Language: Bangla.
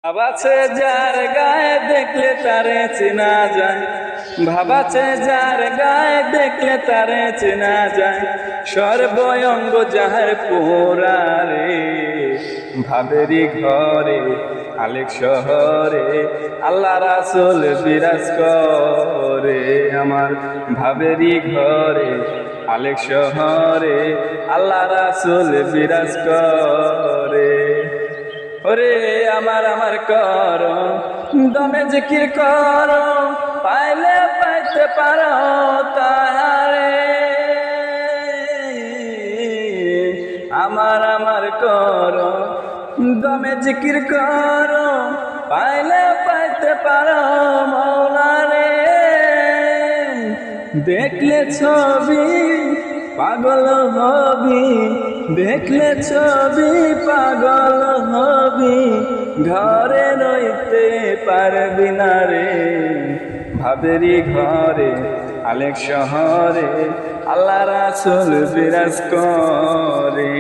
ভাবাছে যার গায়ে দেখলে তারে চেনা যায়, ভাবাছে যার গায়ে দেখলে তারে চেনা যায়, সর্বঙ্গ যাহার পোড়ারে ভাবেরি ঘরে আলেক শহরে আল্লাহ রাসূল বিরাজ করে। আমার ভাবেরি ঘরে আলেক শহরে আল্লাহ রাসূল বিরাজ করে। ওরে আমার আমার কর দমে জিকির কর, পাইলে পাইতে পারো তারে। আমার আমার কর দমে জিকির কর, পাইলে পাইতে পারো মৌলারে। দেখলে ছবি পাগল হবি, দেখলে ছবি পাগল হবি, ঘরে রইতে পারবি না রে। ভাবেরি ঘরে আলেক শহরে আল্লাহ রাসূল বিরাজ করে।